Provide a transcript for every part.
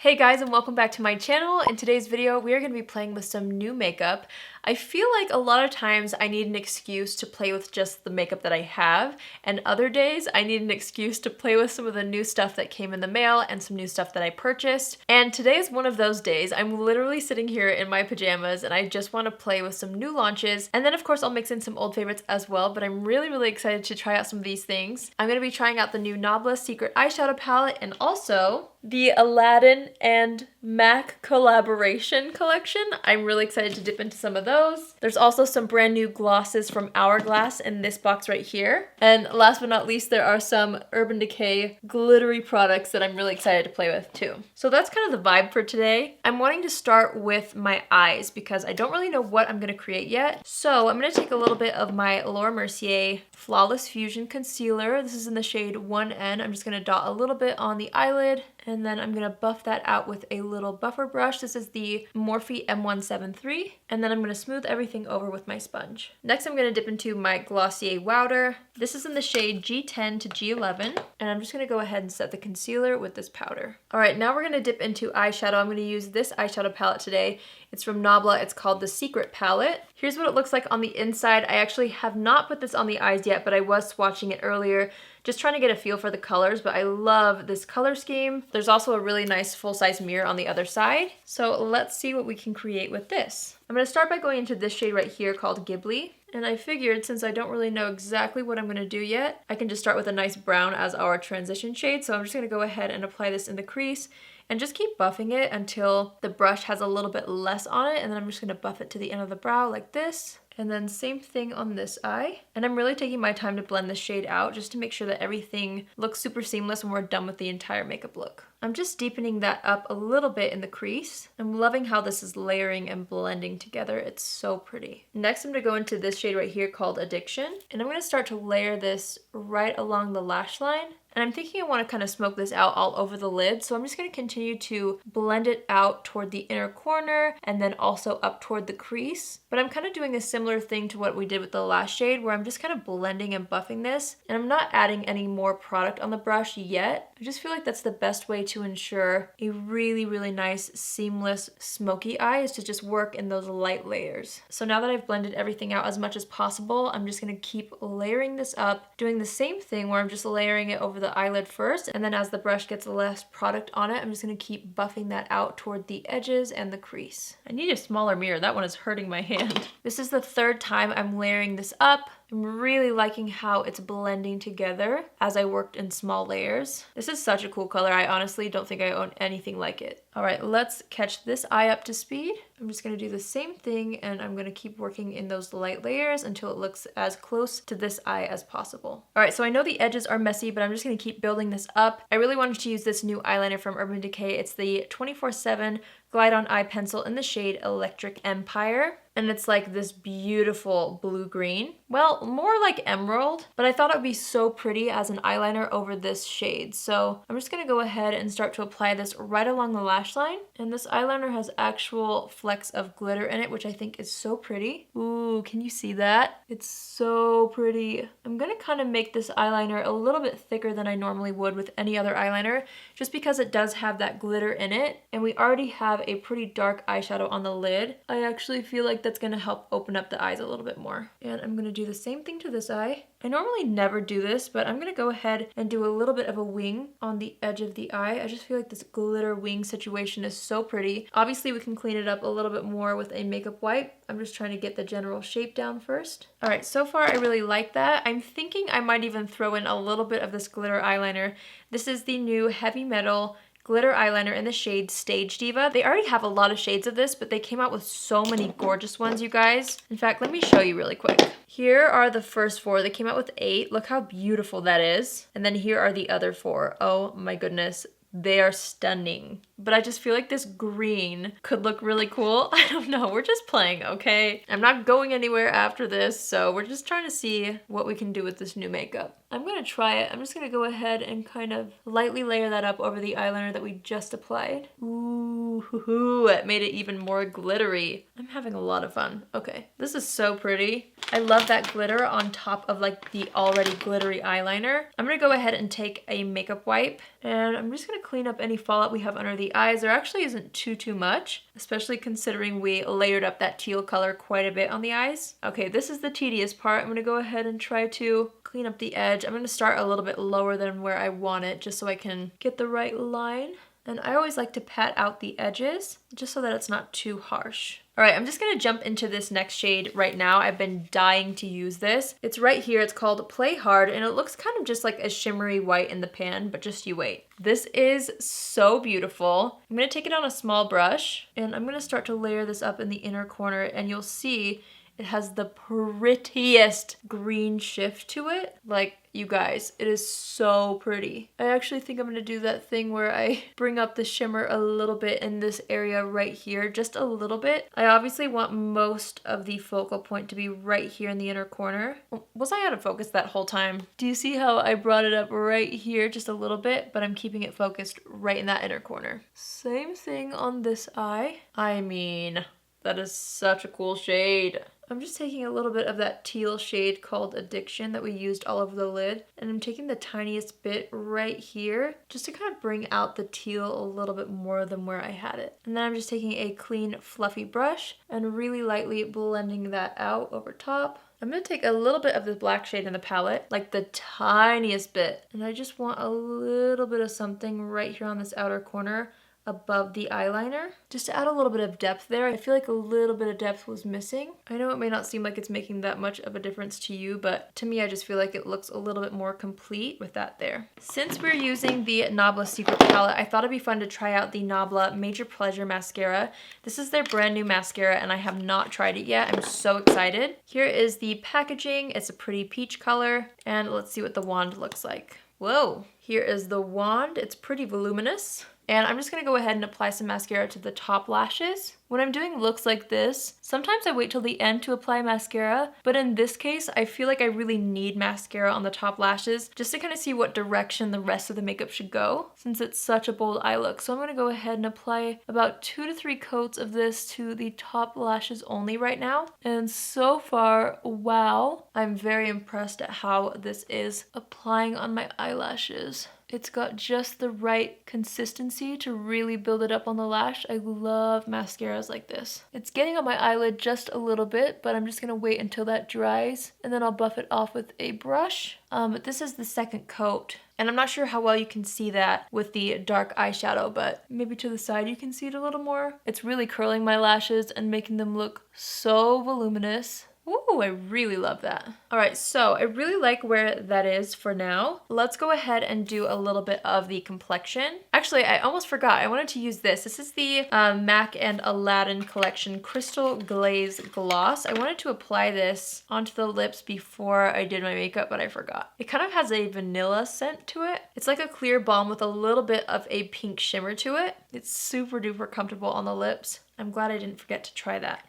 Hey guys, and welcome back to my channel. In today's video, we are going to be playing with some new makeup. I feel like a lot of times I need an excuse to play with just the makeup that I have, and other days I need an excuse to play with some of the new stuff that came in the mail and some new stuff that I purchased. And today is one of those days. I'm literally sitting here in my pajamas and I just want to play with some new launches. And then of course I'll mix in some old favorites as well, but I'm really excited to try out some of these things. I'm going to be trying out the new Nabla Secret Eyeshadow Palette and also the Aladdin and MAC collaboration collection. I'm really excited to dip into some of those. There's also some brand new glosses from Hourglass in this box right here. And last but not least, there are some Urban Decay glittery products that I'm really excited to play with too. So that's kind of the vibe for today. I'm wanting to start with my eyes because I don't really know what I'm gonna create yet. So I'm gonna take a little bit of my Laura Mercier Flawless Fusion Concealer. This is in the shade 1N. I'm just gonna dot a little bit on the eyelid, and then I'm gonna buff that out with a little buffer brush. This is the Morphe M173. And then I'm gonna smooth everything over with my sponge. Next, I'm gonna dip into my Glossier Wowder. This is in the shade G10 to G11. And I'm just gonna go ahead and set the concealer with this powder. All right, now we're gonna dip into eyeshadow. I'm gonna use this eyeshadow palette today. It's from Nabla. It's called the Secret Palette. Here's what it looks like on the inside. I actually have not put this on the eyes yet, but I was swatching it earlier, just trying to get a feel for the colors, but I love this color scheme. There's also a really nice full-size mirror on the other side. So let's see what we can create with this. I'm gonna start by going into this shade right here called Ghibli. And I figured since I don't really know exactly what I'm gonna do yet, I can just start with a nice brown as our transition shade. So I'm just gonna go ahead and apply this in the crease and just keep buffing it until the brush has a little bit less on it. And then I'm just gonna buff it to the end of the brow like this. And then same thing on this eye. And I'm really taking my time to blend this shade out just to make sure that everything looks super seamless when we're done with the entire makeup look. I'm just deepening that up a little bit in the crease. I'm loving how this is layering and blending together. It's so pretty. Next, I'm gonna go into this shade right here called Addiction. And I'm gonna start to layer this right along the lash line. And I'm thinking I want to kind of smoke this out all over the lid. So I'm just going to continue to blend it out toward the inner corner and then also up toward the crease. But I'm kind of doing a similar thing to what we did with the last shade where I'm just kind of blending and buffing this. And I'm not adding any more product on the brush yet. I just feel like that's the best way to ensure a really nice seamless smoky eye is to just work in those light layers. So now that I've blended everything out as much as possible, I'm just going to keep layering this up, doing the same thing where I'm just layering it over the eyelid first, and then as the brush gets less product on it, I'm just going to keep buffing that out toward the edges and the crease. I need a smaller mirror. That one is hurting my hand. This is the third time I'm layering this up. I'm really liking how it's blending together as I worked in small layers. This is such a cool color. I honestly don't think I own anything like it. All right, let's catch this eye up to speed. I'm just gonna do the same thing and I'm gonna keep working in those light layers until it looks as close to this eye as possible. All right, so I know the edges are messy, but I'm just gonna keep building this up. I really wanted to use this new eyeliner from Urban Decay. It's the 24/7 Glide On Eye Pencil in the shade Electric Empire. And it's like this beautiful blue-green. Well, more like emerald, but I thought it would be so pretty as an eyeliner over this shade. So I'm just gonna go ahead and start to apply this right along the lash line. And this eyeliner has actual flecks of glitter in it, which I think is so pretty. Ooh, can you see that? It's so pretty. I'm gonna kind of make this eyeliner a little bit thicker than I normally would with any other eyeliner, just because it does have that glitter in it. And we already have a pretty dark eyeshadow on the lid. I actually feel like that's gonna help open up the eyes a little bit more. And I'm gonna do the same thing to this eye. I normally never do this, but I'm gonna go ahead and do a little bit of a wing on the edge of the eye. I just feel like this glitter wing situation is so pretty. Obviously, we can clean it up a little bit more with a makeup wipe. I'm just trying to get the general shape down first. All right, so far I really like that. I'm thinking I might even throw in a little bit of this glitter eyeliner. This is the new Heavy Metal glitter eyeliner in the shade Stage Diva. They already have a lot of shades of this, but they came out with so many gorgeous ones, you guys. In fact, let me show you really quick. Here are the first 4. They came out with 8. Look how beautiful that is. And then here are the other 4. Oh my goodness. They are stunning. But I just feel like this green could look really cool. I don't know, we're just playing, okay? I'm not going anywhere after this, so we're just trying to see what we can do with this new makeup. I'm gonna try it. I'm just gonna go ahead and kind of lightly layer that up over the eyeliner that we just applied. Ooh, Ooh, it made it even more glittery. I'm having a lot of fun. Okay, this is so pretty. I love that glitter on top of like the already glittery eyeliner. I'm gonna go ahead and take a makeup wipe and I'm just gonna clean up any fallout we have under the eyes. There actually isn't too much, especially considering we layered up that teal color quite a bit on the eyes. Okay, this is the tedious part. I'm gonna go ahead and try to clean up the edge. I'm gonna start a little bit lower than where I want it just so I can get the right line. And I always like to pat out the edges just so that it's not too harsh. All right, I'm just gonna jump into this next shade right now. I've been dying to use this. It's right here, it's called Play Hard, and it looks kind of just like a shimmery white in the pan, but just you wait. This is so beautiful. I'm gonna take it on a small brush, and I'm gonna start to layer this up in the inner corner, and you'll see it has the prettiest green shift to it. Like, you guys, it is so pretty. I actually think I'm gonna do that thing where I bring up the shimmer a little bit in this area right here, just a little bit. I obviously want most of the focal point to be right here in the inner corner. Was I out of focus that whole time? Do you see how I brought it up right here just a little bit, but I'm keeping it focused right in that inner corner. Same thing on this eye. I mean, that is such a cool shade. I'm just taking a little bit of that teal shade called Addiction that we used all over the lid, and I'm taking the tiniest bit right here just to kind of bring out the teal a little bit more than where I had it. And then I'm just taking a clean fluffy brush and really lightly blending that out over top. I'm going to take a little bit of the black shade in the palette, like the tiniest bit, and I just want a little bit of something right here on this outer corner above the eyeliner, just to add a little bit of depth there. I feel like a little bit of depth was missing. I know it may not seem like it's making that much of a difference to you, but to me, I just feel like it looks a little bit more complete with that there. Since we're using the Nabla Secret palette, I thought it'd be fun to try out the Nabla Major Pleasure Mascara. This is their brand new mascara, and I have not tried it yet. I'm so excited. Here is the packaging. It's a pretty peach color, and let's see what the wand looks like. Whoa, here is the wand. It's pretty voluminous. And I'm just gonna go ahead and apply some mascara to the top lashes. When I'm doing looks like this, sometimes I wait till the end to apply mascara, but in this case, I feel like I really need mascara on the top lashes just to kind of see what direction the rest of the makeup should go, since it's such a bold eye look. So I'm gonna go ahead and apply about 2 to 3 coats of this to the top lashes only right now. And so far, wow, I'm very impressed at how this is applying on my eyelashes. It's got just the right consistency to really build it up on the lash. I love mascaras like this. It's getting on my eyelid just a little bit, but I'm just gonna wait until that dries and then I'll buff it off with a brush. This is the second coat. And I'm not sure how well you can see that with the dark eyeshadow, but maybe to the side you can see it a little more. It's really curling my lashes and making them look so voluminous. Ooh, I really love that. All right, so I really like where that is for now. Let's go ahead and do a little bit of the complexion. Actually, I almost forgot. I wanted to use this. This is the MAC and Aladdin Collection Crystal Glaze Gloss. I wanted to apply this onto the lips before I did my makeup, but I forgot. It kind of has a vanilla scent to it. It's like a clear balm with a little bit of a pink shimmer to it. It's super duper comfortable on the lips. I'm glad I didn't forget to try that.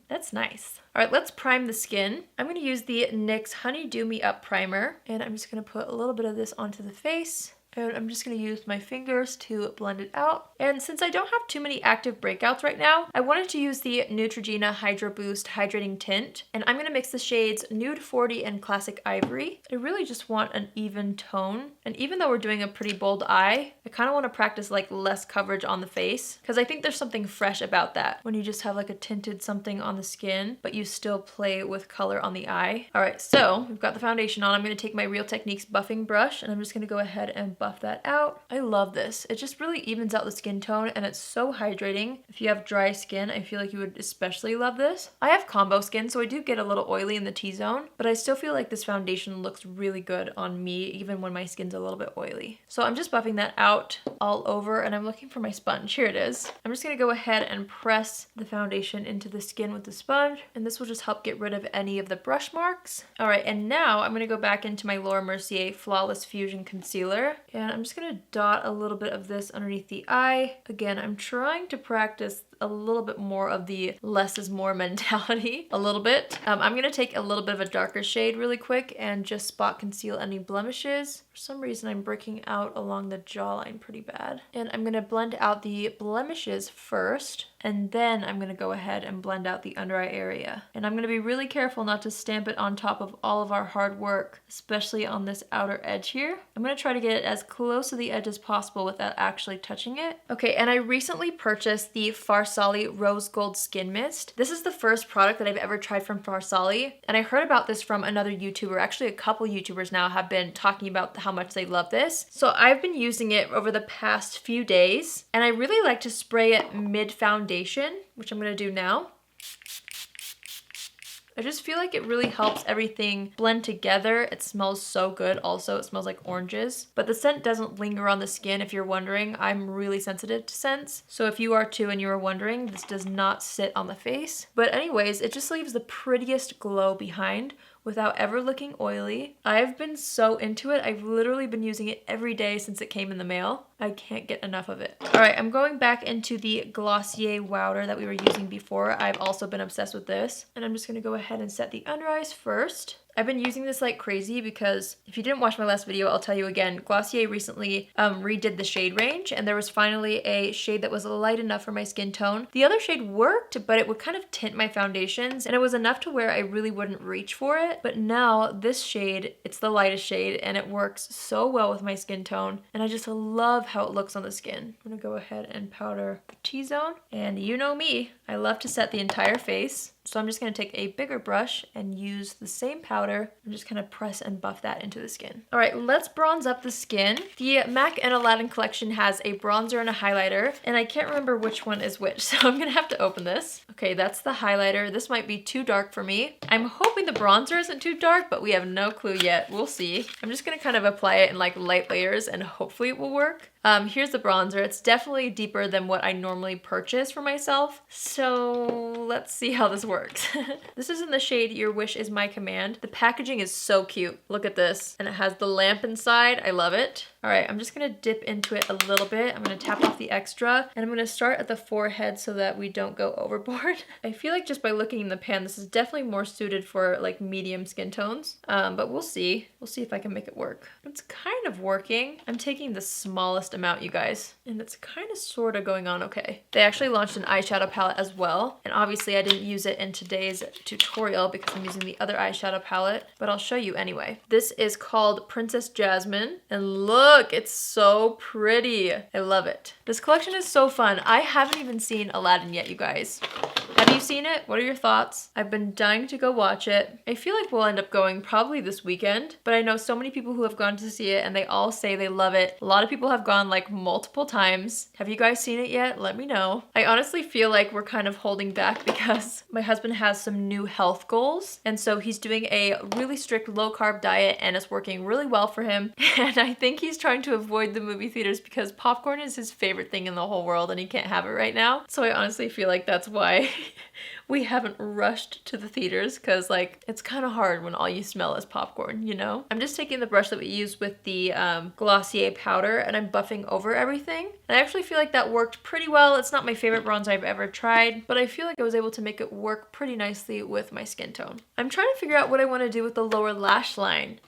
That's nice. All right, let's prime the skin. I'm gonna use the NYX Honey Dew Me Up Primer, and I'm just gonna put a little bit of this onto the face. And I'm just gonna use my fingers to blend it out. And since I don't have too many active breakouts right now, I wanted to use the Neutrogena Hydro Boost Hydrating Tint. And I'm gonna mix the shades Nude 40 and Classic Ivory. I really just want an even tone. And even though we're doing a pretty bold eye, I kinda wanna practice like less coverage on the face, because I think there's something fresh about that when you just have like a tinted something on the skin, but you still play with color on the eye. All right, so we've got the foundation on. I'm gonna take my Real Techniques buffing brush, and I'm just gonna go ahead and buff that out. I love this. It just really evens out the skin tone, and it's so hydrating. If you have dry skin, I feel like you would especially love this. I have combo skin, so I do get a little oily in the T-zone, but I still feel like this foundation looks really good on me, even when my skin's a little bit oily. So I'm just buffing that out all over, and I'm looking for my sponge. Here it is. I'm just gonna go ahead and press the foundation into the skin with the sponge, and this will just help get rid of any of the brush marks. All right, and now I'm gonna go back into my Laura Mercier Flawless Fusion Concealer, and I'm just gonna dot a little bit of this underneath the eye. Again, I'm trying to practice a little bit more of the less is more mentality a little bit. I'm gonna take a little bit of a darker shade really quick and just spot conceal any blemishes. For some reason I'm breaking out along the jawline pretty bad. And I'm gonna blend out the blemishes first, and then I'm gonna go ahead and blend out the under eye area. And I'm gonna be really careful not to stamp it on top of all of our hard work, especially on this outer edge here. I'm gonna try to get it as close to the edge as possible without actually touching it. Okay, and I recently purchased the Farsali Rose Gold Skin Mist. This is the first product that I've ever tried from Farsali, and I heard about this from another YouTuber. Actually, a couple YouTubers now have been talking about how much they love this. So I've been using it over the past few days, and I really like to spray it mid-foundation, which I'm gonna do now. I just feel like it really helps everything blend together. It smells so good also. It smells like oranges. But the scent doesn't linger on the skin if you're wondering. I'm really sensitive to scents. So if you are too and you are wondering, this does not sit on the face. But anyways, it just leaves the prettiest glow behind without ever looking oily. I've been so into it. I've literally been using it every day since it came in the mail. I can't get enough of it. All right, I'm going back into the Glossier Wowder that we were using before. I've also been obsessed with this. And I'm just gonna go ahead and set the under eyes first. I've been using this like crazy because if you didn't watch my last video, I'll tell you again, Glossier recently redid the shade range, and there was finally a shade that was light enough for my skin tone. The other shade worked, but it would kind of tint my foundations, and it was enough to where I really wouldn't reach for it. But now this shade, it's the lightest shade, and it works so well with my skin tone, and I just love how it looks on the skin. I'm gonna go ahead and powder the T-zone, and you know me, I love to set the entire face. So I'm just gonna take a bigger brush and use the same powder and just kind of press and buff that into the skin. All right, let's bronze up the skin. The MAC and Aladdin collection has a bronzer and a highlighter, and I can't remember which one is which, so I'm gonna have to open this. Okay, that's the highlighter. This might be too dark for me. I'm hoping the bronzer isn't too dark, but we have no clue yet. We'll see. I'm just gonna kind of apply it in like light layers and hopefully it will work. Here's the bronzer. It's definitely deeper than what I normally purchase for myself. So let's see how this works. This is in the shade Your Wish Is My Command. The packaging is so cute. Look at this. And it has the lamp inside. I love it. All right, I'm just gonna dip into it a little bit. I'm gonna tap off the extra, and I'm gonna start at the forehead so that we don't go overboard. I feel like just by looking in the pan, this is definitely more suited for like medium skin tones, but we'll see. We'll see if I can make it work. It's kind of working. I'm taking the smallest amount, you guys, and it's kind of sort of going on okay. They actually launched an eyeshadow palette as well, and obviously I didn't use it in today's tutorial because I'm using the other eyeshadow palette, but I'll show you anyway. This is called Princess Jasmine, and look, it's so pretty. I love it. This collection is so fun. I haven't even seen Aladdin yet, you guys. Have you seen it? What are your thoughts? I've been dying to go watch it. I feel like we'll end up going probably this weekend, but I know so many people who have gone to see it and they all say they love it. A lot of people have gone like multiple times. Have you guys seen it yet? Let me know. I honestly feel like we're kind of holding back because my husband has some new health goals, and so he's doing a really strict low carb diet and it's working really well for him. And I think he's trying to avoid the movie theaters because popcorn is his favorite thing in the whole world and he can't have it right now. So I honestly feel like that's why we haven't rushed to the theaters, because like it's kind of hard when all you smell is popcorn, you know? I'm just taking the brush that we used with the Glossier powder and I'm buffing over everything. And I actually feel like that worked pretty well. It's not my favorite bronzer I've ever tried, but I feel like I was able to make it work pretty nicely with my skin tone. I'm trying to figure out what I want to do with the lower lash line.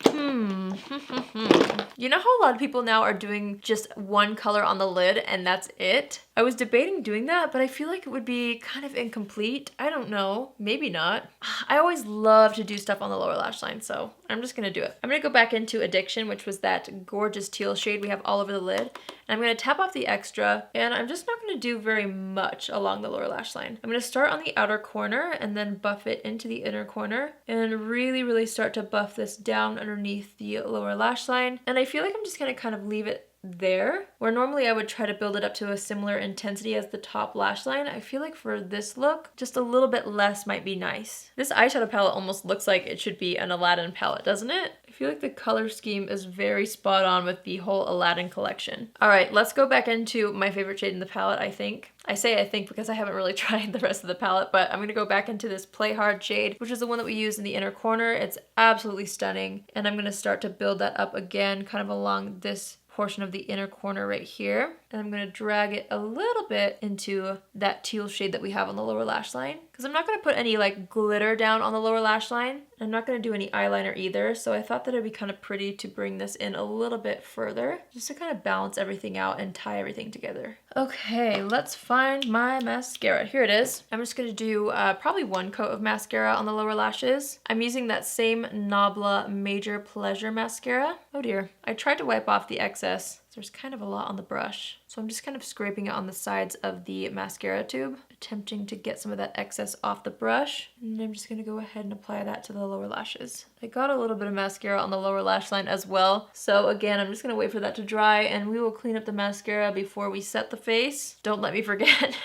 You know how a lot of people now are doing just one color on the lid and that's it? I was debating doing that, but I feel like it would be kind of incomplete. I don't know, maybe not. I always love to do stuff on the lower lash line, so I'm just gonna do it. I'm gonna go back into Addiction, which was that gorgeous teal shade we have all over the lid. And I'm gonna tap off the extra, and I'm just not gonna do very much along the lower lash line. I'm gonna start on the outer corner and then buff it into the inner corner and really start to buff this down underneath the lower lash line. And I feel like I'm just gonna kind of leave it there, where normally I would try to build it up to a similar intensity as the top lash line. I feel like for this look, just a little bit less might be nice. This eyeshadow palette almost looks like it should be an Aladdin palette, doesn't it? I feel like the color scheme is very spot on with the whole Aladdin collection. All right, let's go back into my favorite shade in the palette, I think. I say I think because I haven't really tried the rest of the palette, but I'm gonna go back into this Play Hard shade, which is the one that we use in the inner corner. It's absolutely stunning. And I'm gonna start to build that up again, kind of along this portion of the inner corner right here. And I'm gonna drag it a little bit into that teal shade that we have on the lower lash line. Because I'm not gonna put any like glitter down on the lower lash line. I'm not gonna do any eyeliner either. So I thought that it'd be kind of pretty to bring this in a little bit further, just to kind of balance everything out and tie everything together. Okay, let's find my mascara. Here it is. I'm just gonna do probably one coat of mascara on the lower lashes. I'm using that same Nabla Major Pleasure mascara. Oh dear, I tried to wipe off the excess. There's kind of a lot on the brush. So I'm just kind of scraping it on the sides of the mascara tube, attempting to get some of that excess off the brush. And I'm just gonna go ahead and apply that to the lower lashes. I got a little bit of mascara on the lower lash line as well. So again, I'm just gonna wait for that to dry and we will clean up the mascara before we set the face. Don't let me forget.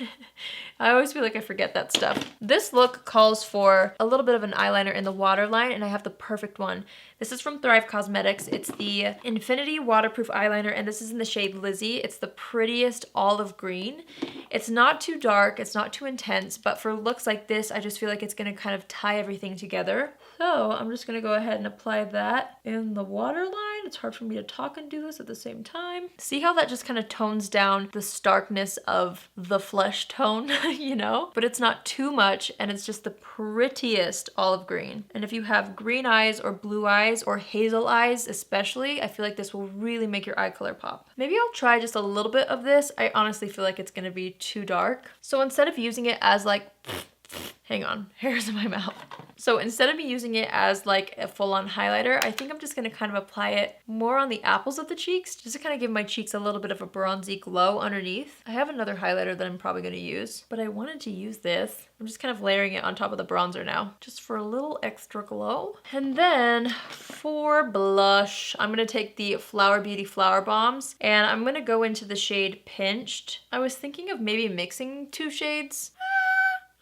I always feel like I forget that stuff. This look calls for a little bit of an eyeliner in the waterline, and I have the perfect one. This is from Thrive Cosmetics. It's the Infinity Waterproof Eyeliner, and this is in the shade Lizzie. It's the prettiest olive green. It's not too dark, it's not too intense, but for looks like this, I just feel like it's gonna kind of tie everything together. So I'm just gonna go ahead and apply that in the waterline. It's hard for me to talk and do this at the same time. See how that just kind of tones down the starkness of the flesh tone, you know? But it's not too much, and it's just the prettiest olive green. And if you have green eyes or blue eyes or hazel eyes especially, I feel like this will really make your eye color pop. Maybe I'll try just a little bit of this. I honestly feel like it's gonna be too dark. So instead of using it as like, hang on, hairs in my mouth. So instead of me using it as like a full-on highlighter, I think I'm just gonna kind of apply it more on the apples of the cheeks, just to kind of give my cheeks a little bit of a bronzy glow underneath. I have another highlighter that I'm probably gonna use, but I wanted to use this. I'm just kind of layering it on top of the bronzer now, just for a little extra glow. And then for blush, I'm gonna take the Flower Beauty Flower Bombs, and I'm gonna go into the shade Pinched. I was thinking of maybe mixing two shades.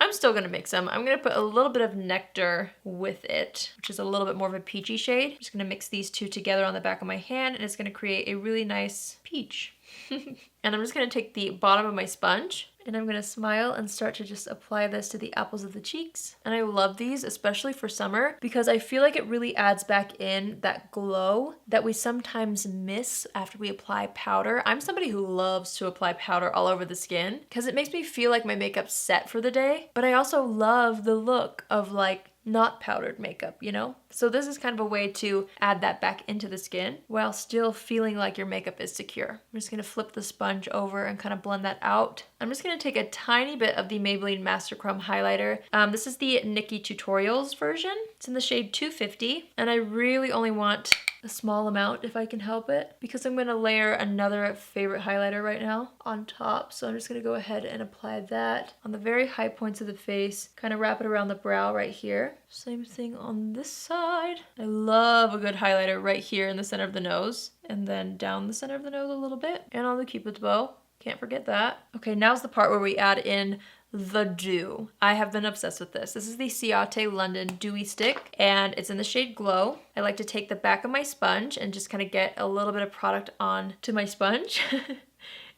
I'm still gonna mix them. I'm gonna put a little bit of Nectar with it, which is a little bit more of a peachy shade. I'm just gonna mix these two together on the back of my hand, and it's gonna create a really nice peach. And I'm just gonna take the bottom of my sponge, and I'm gonna smile and start to just apply this to the apples of the cheeks. And I love these, especially for summer, because I feel like it really adds back in that glow that we sometimes miss after we apply powder. I'm somebody who loves to apply powder all over the skin because it makes me feel like my makeup's set for the day, but I also love the look of like not powdered makeup, you know? So this is kind of a way to add that back into the skin while still feeling like your makeup is secure. I'm just gonna flip the sponge over and kind of blend that out. I'm just gonna take a tiny bit of the Maybelline Master Chrome highlighter. This is the Nikki Tutorials version. It's in the shade 250, and I really only want a small amount if I can help it, because I'm gonna layer another favorite highlighter right now on top. So I'm just gonna go ahead and apply that on the very high points of the face, kind of wrap it around the brow right here. Same thing on this side. I love a good highlighter right here in the center of the nose, and then down the center of the nose a little bit, and on the cupid's bow. Can't forget that. Okay, now's the part where we add in the dew. I have been obsessed with this. This is the Ciate London Dewy Stick, and it's in the shade Glow. I like to take the back of my sponge and just kind of get a little bit of product on to my sponge.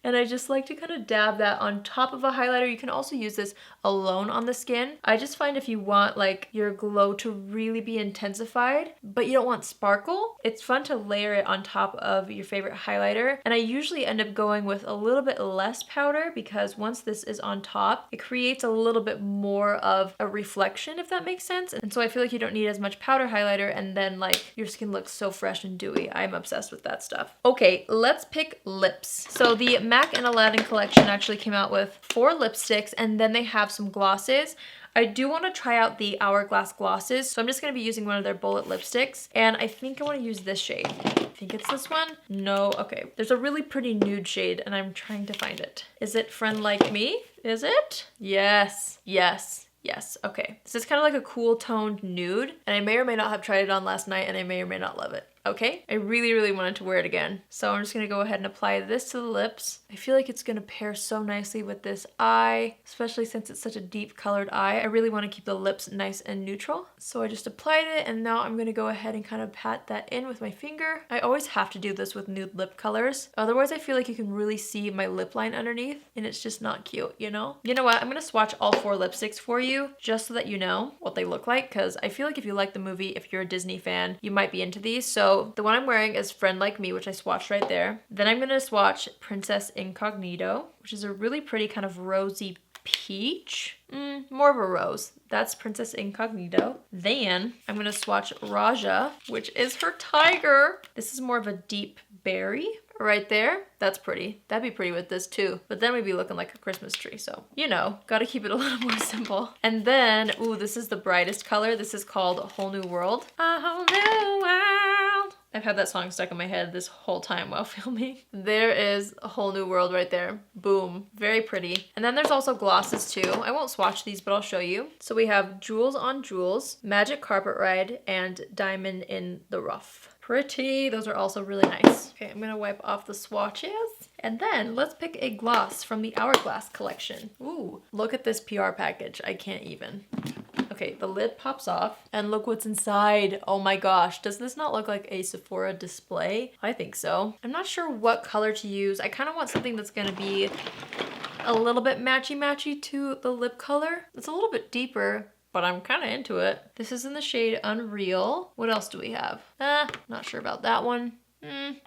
And I just like to kind of dab that on top of a highlighter. You can also use this alone on the skin. I just find if you want like your glow to really be intensified, but you don't want sparkle, it's fun to layer it on top of your favorite highlighter. And I usually end up going with a little bit less powder, because once this is on top, it creates a little bit more of a reflection, if that makes sense. And so I feel like you don't need as much powder highlighter, and then like your skin looks so fresh and dewy. I'm obsessed with that stuff. Okay, let's pick lips. So the MAC and Aladdin collection actually came out with 4 lipsticks, and then they have some glosses. I do want to try out the Hourglass glosses, so I'm just going to be using one of their bullet lipsticks, and I think I want to use this shade. I think it's this one. No, okay. There's a really pretty nude shade, and I'm trying to find it. Is it Friend Like Me? Is it? Yes, yes. Yes, okay. This is kind of like a cool toned nude, and I may or may not have tried it on last night, and I may or may not love it. Okay, I really, really wanted to wear it again. So I'm just gonna go ahead and apply this to the lips. I feel like it's gonna pair so nicely with this eye, especially since it's such a deep colored eye. I really wanna keep the lips nice and neutral. So I just applied it, and now I'm gonna go ahead and kind of pat that in with my finger. I always have to do this with nude lip colors. Otherwise, I feel like you can really see my lip line underneath, and it's just not cute, you know? You know what, I'm gonna swatch all 4 lipsticks for you, just so that you know what they look like, because I feel like if you like the movie, if you're a Disney fan, you might be into these. So So the one I'm wearing is Friend Like Me, which I swatched right there. Then I'm gonna swatch Princess Incognito, which is a really pretty kind of rosy peach. More of a rose. That's Princess Incognito. Then I'm gonna swatch Raja, which is her tiger. This is more of a deep berry. Right there, that's pretty. That'd be pretty with this too. But then we'd be looking like a Christmas tree. So, you know, gotta keep it a little more simple. And then, ooh, this is the brightest color. This is called A Whole New World. A whole new world. I've had that song stuck in my head this whole time while filming. There is A Whole New World right there. Boom. Very pretty. And then there's also glosses too. I won't swatch these, but I'll show you. So we have Jewels on Jewels, Magic Carpet Ride, and Diamond in the Rough. Pretty. Those are also really nice. Okay, I'm gonna wipe off the swatches. And then let's pick a gloss from the Hourglass collection. Ooh, look at this PR package. I can't even. Okay, the lid pops off and look what's inside. Oh my gosh, does this not look like a Sephora display? I think so. I'm not sure what color to use. I kind of want something that's gonna be a little bit matchy-matchy to the lip color. It's a little bit deeper, but I'm kind of into it. This is in the shade Unreal. What else do we have? Not sure about that one.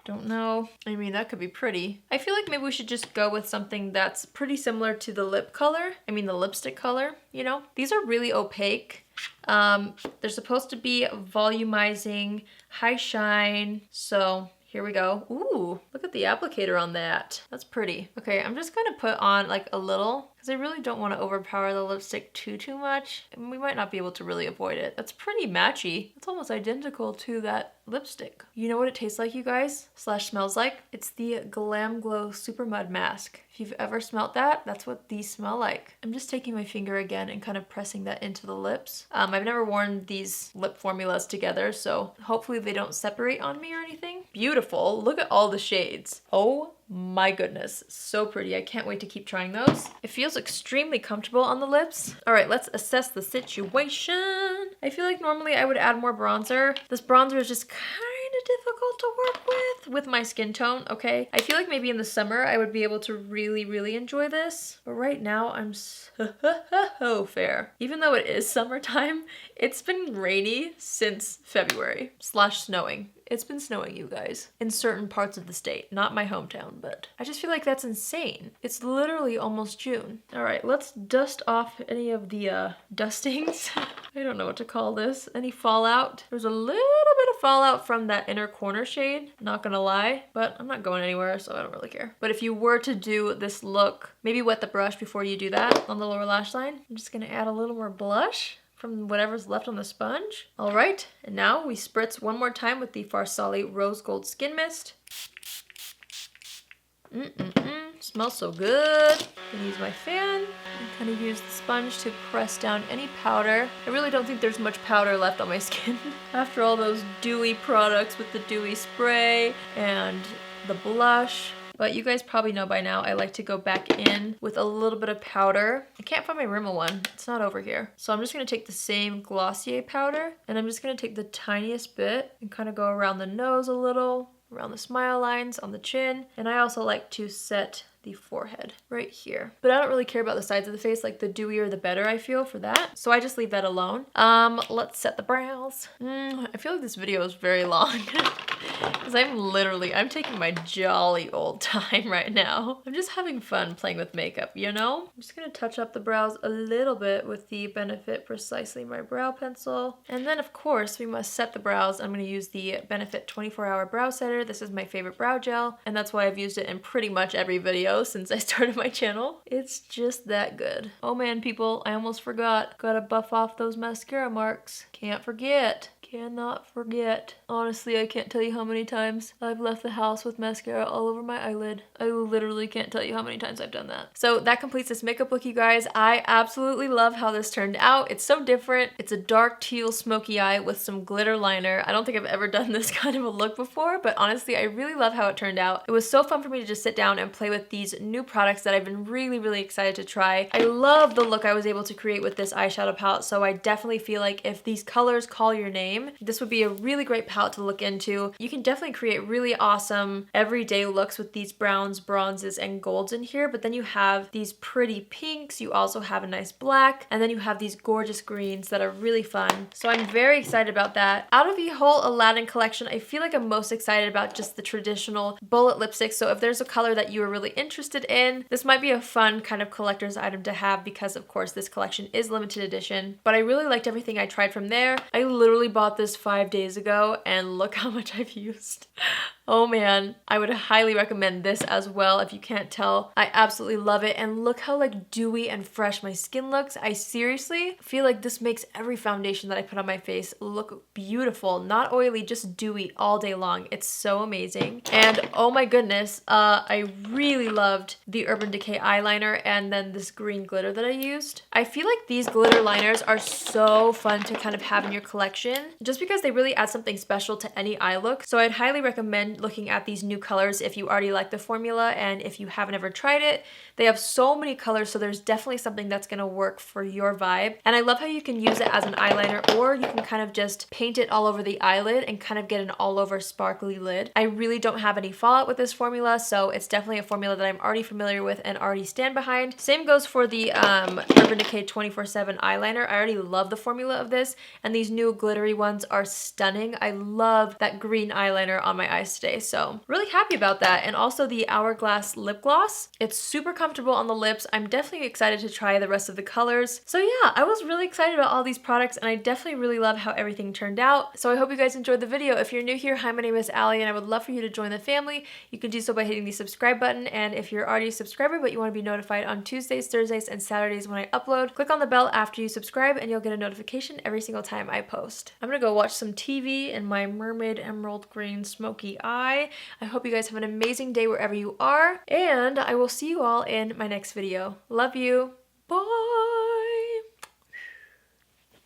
Don't know. I mean, that could be pretty. I feel like maybe we should just go with something that's pretty similar to the lip color. I mean, the lipstick color, you know? These are really opaque. They're supposed to be volumizing, high shine. So here we go. Ooh, look at the applicator on that. That's pretty. Okay, I'm just gonna put on like a little, because I really don't want to overpower the lipstick too much. And we might not be able to really avoid it. That's pretty matchy. It's almost identical to that lipstick. You know what it tastes like, you guys? Slash smells like? It's the Glam Glow Super Mud Mask. If you've ever smelled that, that's what these smell like. I'm just taking my finger again and kind of pressing that into the lips. I've never worn these lip formulas together, so hopefully they don't separate on me or anything. Beautiful. Look at all the shades. Oh my goodness, so pretty. I can't wait to keep trying those. It feels extremely comfortable on the lips. All right, let's assess the situation. I feel like normally I would add more bronzer. This bronzer is just kind of difficult to work with my skin tone, okay? I feel like maybe in the summer I would be able to really enjoy this, but right now I'm so fair. Even though it is summertime, it's been rainy since February / snowing. It's been snowing, you guys, in certain parts of the state. Not my hometown, but I just feel like that's insane. It's literally almost June. All right, let's dust off any of the dustings. I don't know what to call this. Any fallout? There's a little bit of fallout from that inner corner shade, not gonna lie, but I'm not going anywhere, so I don't really care. But if you were to do this look, maybe wet the brush before you do that on the lower lash line. I'm just gonna add a little more blush from whatever's left on the sponge. All right, and now we spritz one more time with the Farsali Rose Gold Skin Mist. Smells so good. I'm gonna use my fan and kind of use the sponge to press down any powder. I really don't think there's much powder left on my skin after all those dewy products with the dewy spray and the blush. But you guys probably know by now I like to go back in with a little bit of powder. I can't find my Rimmel one. It's not over here. So I'm just going to take the same Glossier powder and I'm just going to take the tiniest bit and kind of go around the nose a little, around the smile lines, on the chin. And I also like to set the forehead right here. But I don't really care about the sides of the face, like the dewier the better I feel for that. So I just leave that alone. Let's set the brows. I feel like this video is very long because I'm taking my jolly old time right now. I'm just having fun playing with makeup, you know? I'm just gonna touch up the brows a little bit with the Benefit Precisely My Brow Pencil. And then of course we must set the brows. I'm gonna use the Benefit 24-Hour Brow Setter. This is my favorite brow gel, and that's why I've used it in pretty much every video since I started my channel. It's just that good. Oh man, people, I almost forgot. Gotta buff off those mascara marks. Can't forget. Cannot forget. Honestly, I can't tell you how many times I've left the house with mascara all over my eyelid. I literally can't tell you how many times I've done that. So that completes this makeup look, you guys. I absolutely love how this turned out. It's so different. It's a dark teal smoky eye with some glitter liner. I don't think I've ever done this kind of a look before, but honestly, I really love how it turned out. It was so fun for me to just sit down and play with these these new products that I've been really excited to try. I love the look I was able to create with this eyeshadow palette, so I definitely feel like if these colors call your name, this would be a really great palette to look into. You can definitely create really awesome everyday looks with these browns, bronzes, and golds in here, but then you have these pretty pinks, you also have a nice black, and then you have these gorgeous greens that are really fun. So I'm very excited about that. Out of the whole Aladdin collection, I feel like I'm most excited about just the traditional bullet lipsticks. So if there's a color that you are really interested in, this might be a fun kind of collector's item to have because of course this collection is limited edition. But I really liked everything I tried from there. I literally bought this 5 days ago and look how much I've used. Oh man, I would highly recommend this as well if you can't tell. I absolutely love it, and look how like dewy and fresh my skin looks. I seriously feel like this makes every foundation that I put on my face look beautiful. Not oily, just dewy all day long. It's so amazing. And oh my goodness, I really loved the Urban Decay eyeliner and then this green glitter that I used. I feel like these glitter liners are so fun to kind of have in your collection just because they really add something special to any eye look. So I'd highly recommend looking at these new colors if you already like the formula, and if you haven't ever tried it, they have so many colors, so there's definitely something that's going to work for your vibe. And I love how you can use it as an eyeliner, or you can kind of just paint it all over the eyelid and kind of get an all over sparkly lid. I really don't have any fallout with this formula, so it's definitely a formula that I'm already familiar with and already stand behind. Same goes for the Urban Decay 24/7 eyeliner. I already love the formula of this, and these new glittery ones are stunning. I love that green eyeliner on my eyes today, so really happy about that. And also the Hourglass lip gloss. It's super comfortable on the lips. I'm definitely excited to try the rest of the colors. So yeah, I was really excited about all these products, and I definitely really love how everything turned out. So I hope you guys enjoyed the video. If you're new here, hi, my name is Allie, and I would love for you to join the family. You can do so by hitting the subscribe button, and if you're already a subscriber but you want to be notified on Tuesdays, Thursdays, and Saturdays when I upload, click on the bell after you subscribe and you'll get a notification every single time I post. I'm gonna go watch some TV in my mermaid emerald green smoky eye. I hope you guys have an amazing day wherever you are, and I will see you all in my next video. Love you. Bye!